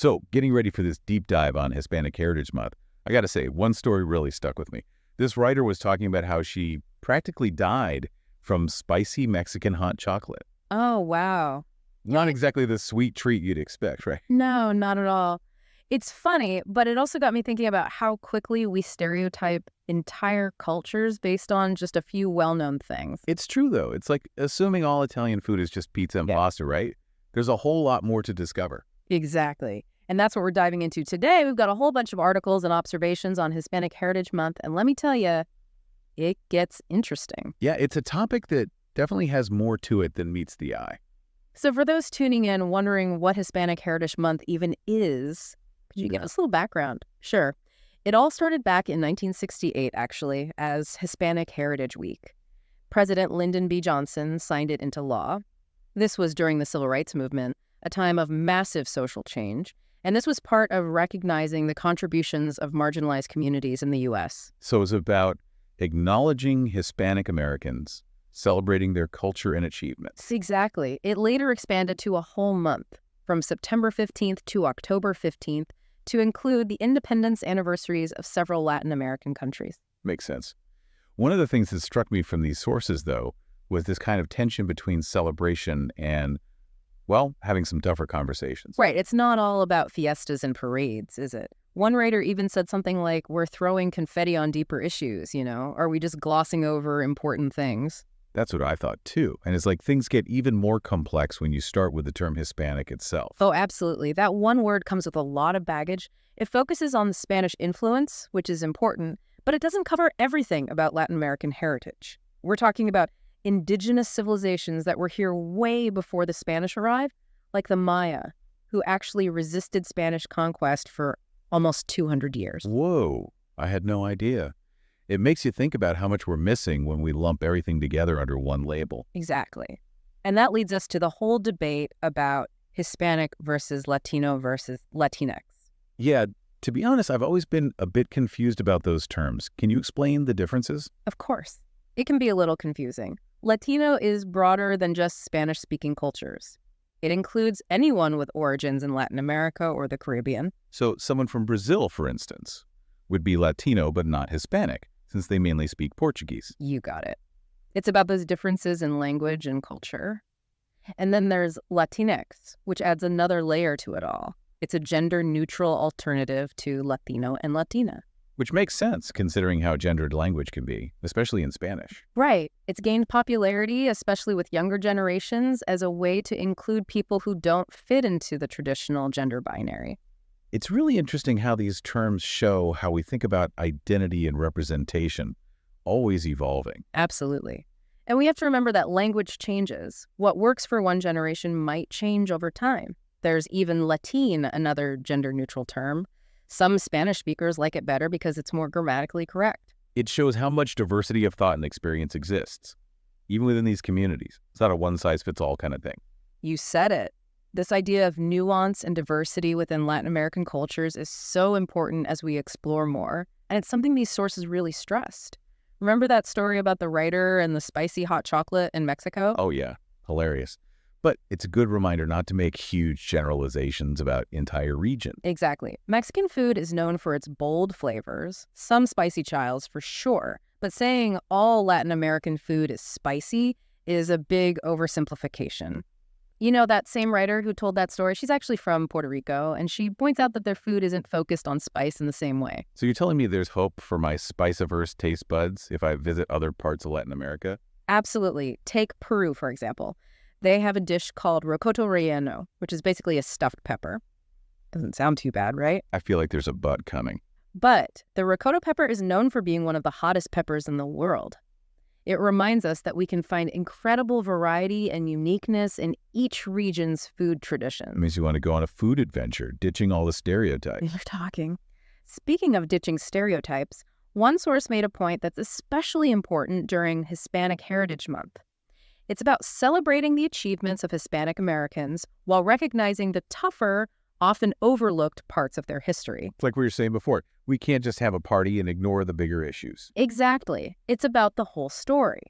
So, getting ready for this deep dive on Hispanic Heritage Month, I gotta say, one story really stuck with me. This writer was talking about how she practically died from spicy Mexican hot chocolate. Oh, wow. Not exactly the sweet treat you'd expect, right? No, not at all. It's funny, but it also got me thinking about how quickly we stereotype entire cultures based on just a few well-known things. It's true, though. It's like assuming all Italian food is just pizza and Yeah. pasta, right? There's a whole lot more to discover. Exactly. And that's what we're diving into today. We've got a whole bunch of articles and observations on Hispanic Heritage Month. And let me tell you, it gets interesting. Yeah, it's a topic that definitely has more to it than meets the eye. So for those tuning in wondering what Hispanic Heritage Month even is, could you give us a little background? Sure. It all started back in 1968, actually, as Hispanic Heritage Week. President Lyndon B. Johnson signed it into law. This was during the Civil Rights Movement, a time of massive social change. And this was part of recognizing the contributions of marginalized communities in the U.S. So it's about acknowledging Hispanic Americans, celebrating their culture and achievements. Exactly. It later expanded to a whole month, from September 15th to October 15th, to include the independence anniversaries of several Latin American countries. Makes sense. One of the things that struck me from these sources, though, was this kind of tension between celebration and, well, having some tougher conversations. Right. It's not all about fiestas and parades, is it? One writer even said something like, we're throwing confetti on deeper issues, Are we just glossing over important things? That's what I thought, too. And it's like things get even more complex when you start with the term Hispanic itself. Oh, absolutely. That one word comes with a lot of baggage. It focuses on the Spanish influence, which is important, but it doesn't cover everything about Latin American heritage. We're talking about indigenous civilizations that were here way before the Spanish arrived, like the Maya, who actually resisted Spanish conquest for almost 200 years. Whoa, I had no idea. It makes you think about how much we're missing when we lump everything together under one label. Exactly. And that leads us to the whole debate about Hispanic versus Latino versus Latinx. Yeah, to be honest, I've always been a bit confused about those terms. Can you explain the differences? Of course. It can be a little confusing. Latino is broader than just Spanish-speaking cultures. It includes anyone with origins in Latin America or the Caribbean. So someone from Brazil, for instance, would be Latino but not Hispanic, since they mainly speak Portuguese. You got it. It's about those differences in language and culture. And then there's Latinx, which adds another layer to it all. It's a gender-neutral alternative to Latino and Latina. Which makes sense, considering how gendered language can be, especially in Spanish. Right. It's gained popularity, especially with younger generations, as a way to include people who don't fit into the traditional gender binary. It's really interesting how these terms show how we think about identity and representation, always evolving. Absolutely. And we have to remember that language changes. What works for one generation might change over time. There's even Latin, another gender-neutral term. Some Spanish speakers like it better because it's more grammatically correct. It shows how much diversity of thought and experience exists, even within these communities. It's not a one-size-fits-all kind of thing. You said it. This idea of nuance and diversity within Latin American cultures is so important as we explore more, and it's something these sources really stressed. Remember that story about the writer and the spicy hot chocolate in Mexico? Oh yeah, hilarious. But it's a good reminder not to make huge generalizations about entire regions. Exactly. Mexican food is known for its bold flavors, some spicy childs for sure, but saying all Latin American food is spicy is a big oversimplification. That same writer who told that story, she's actually from Puerto Rico, and she points out that their food isn't focused on spice in the same way. So you're telling me there's hope for my spice-averse taste buds if I visit other parts of Latin America? Absolutely. Take Peru, for example. They have a dish called rocoto relleno, which is basically a stuffed pepper. Doesn't sound too bad, right? I feel like there's a but coming. But the rocoto pepper is known for being one of the hottest peppers in the world. It reminds us that we can find incredible variety and uniqueness in each region's food tradition. It means you want to go on a food adventure, ditching all the stereotypes. We're talking. Speaking of ditching stereotypes, one source made a point that's especially important during Hispanic Heritage Month. It's about celebrating the achievements of Hispanic Americans while recognizing the tougher, often overlooked parts of their history. It's like we were saying before, we can't just have a party and ignore the bigger issues. Exactly. It's about the whole story.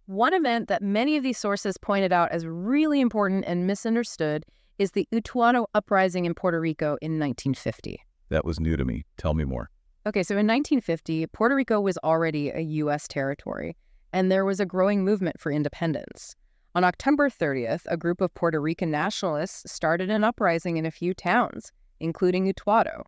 One event that many of these sources pointed out as really important and misunderstood is the Utuado Uprising in Puerto Rico in 1950. That was new to me. Tell me more. Okay, so in 1950, Puerto Rico was already a U.S. territory, and there was a growing movement for independence. On October 30th, a group of Puerto Rican nationalists started an uprising in a few towns, including Utuado.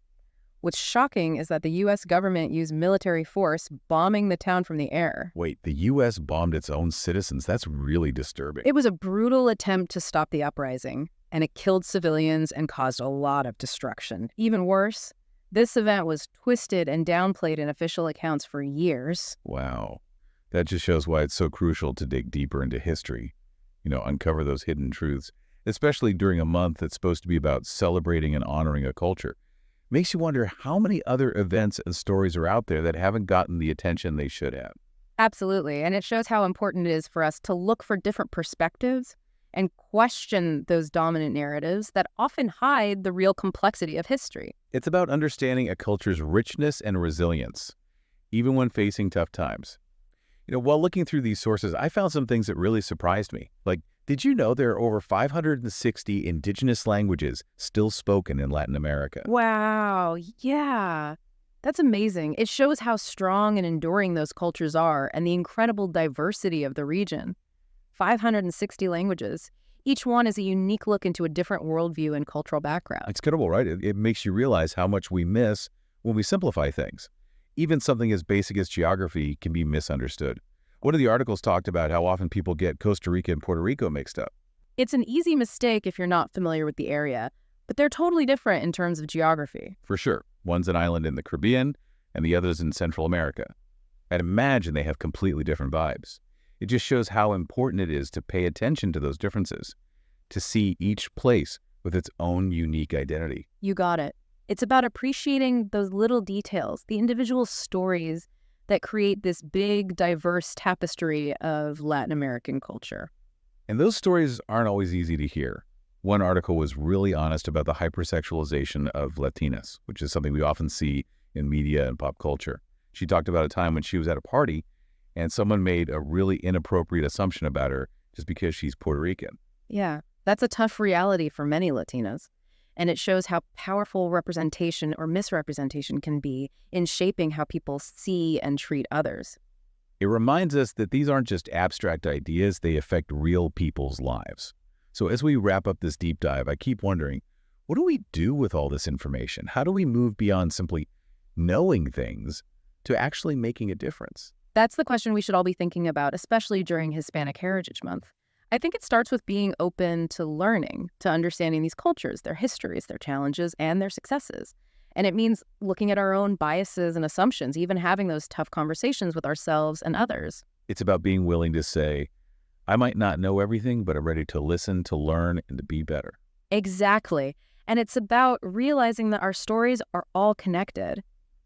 What's shocking is that the U.S. government used military force, bombing the town from the air. Wait, the U.S. bombed its own citizens? That's really disturbing. It was a brutal attempt to stop the uprising, and it killed civilians and caused a lot of destruction. Even worse, this event was twisted and downplayed in official accounts for years. Wow. That just shows why it's so crucial to dig deeper into history. Uncover those hidden truths, especially during a month that's supposed to be about celebrating and honoring a culture. Makes you wonder how many other events and stories are out there that haven't gotten the attention they should have. Absolutely, and it shows how important it is for us to look for different perspectives and question those dominant narratives that often hide the real complexity of history. It's about understanding a culture's richness and resilience, even when facing tough times. While looking through these sources, I found some things that really surprised me. Like, did you know there are over 560 indigenous languages still spoken in Latin America? Wow, yeah. That's amazing. It shows how strong and enduring those cultures are and the incredible diversity of the region. 560 languages. Each one is a unique look into a different worldview and cultural background. It's incredible, right? It makes you realize how much we miss when we simplify things. Even something as basic as geography can be misunderstood. One of the articles talked about how often people get Costa Rica and Puerto Rico mixed up. It's an easy mistake if you're not familiar with the area, but they're totally different in terms of geography. For sure. One's an island in the Caribbean and the other's in Central America. I'd imagine they have completely different vibes. It just shows how important it is to pay attention to those differences, to see each place with its own unique identity. You got it. It's about appreciating those little details, the individual stories that create this big, diverse tapestry of Latin American culture. And those stories aren't always easy to hear. One article was really honest about the hypersexualization of Latinas, which is something we often see in media and pop culture. She talked about a time when she was at a party and someone made a really inappropriate assumption about her just because she's Puerto Rican. Yeah, that's a tough reality for many Latinas. And it shows how powerful representation or misrepresentation can be in shaping how people see and treat others. It reminds us that these aren't just abstract ideas, they affect real people's lives. So as we wrap up this deep dive, I keep wondering, what do we do with all this information? How do we move beyond simply knowing things to actually making a difference? That's the question we should all be thinking about, especially during Hispanic Heritage Month. I think it starts with being open to learning, to understanding these cultures, their histories, their challenges, and their successes. And it means looking at our own biases and assumptions, even having those tough conversations with ourselves and others. It's about being willing to say, I might not know everything, but I'm ready to listen, to learn, and to be better. Exactly. And it's about realizing that our stories are all connected.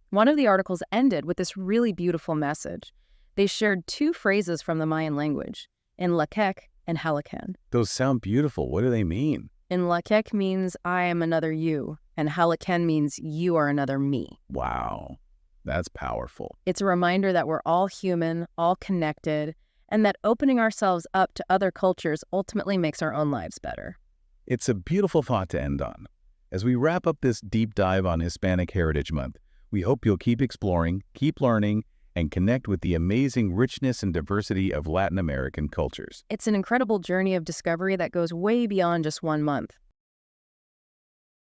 One of the articles ended with this really beautiful message. They shared two phrases from the Mayan language, in Lakek and Halaken. Those sound beautiful. What do they mean? In Lakek means I am another you, and Halaken means you are another me. Wow, that's powerful. It's a reminder that we're all human, all connected, and that opening ourselves up to other cultures ultimately makes our own lives better. It's a beautiful thought to end on. As we wrap up this deep dive on Hispanic Heritage Month, we hope you'll keep exploring, keep learning, and connect with the amazing richness and diversity of Latin American cultures. It's an incredible journey of discovery that goes way beyond just one month.